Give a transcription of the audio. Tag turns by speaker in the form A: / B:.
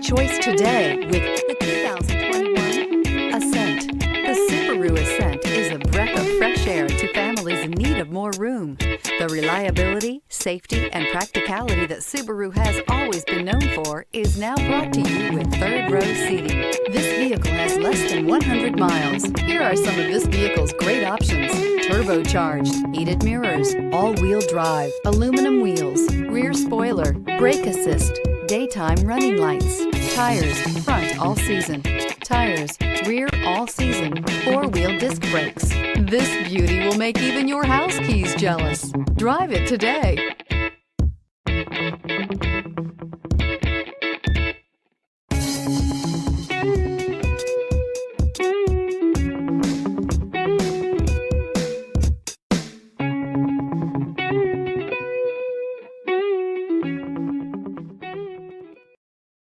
A: choice today with the 2021 Ascent. The Subaru Ascent is a breath of fresh air to families in need of more room. The reliability, safety, and practicality that Subaru has always been known for is now brought to you with third-row seating. This vehicle has less than 100 miles. Here are some of this vehicle's great options: turbocharged, heated mirrors, all-wheel drive, aluminum wheels, rear spoiler, brake assist, daytime running lights, tires, front all season, tires, rear all season, four-wheel disc brakes. This beauty will make even your house keys jealous. Drive it today.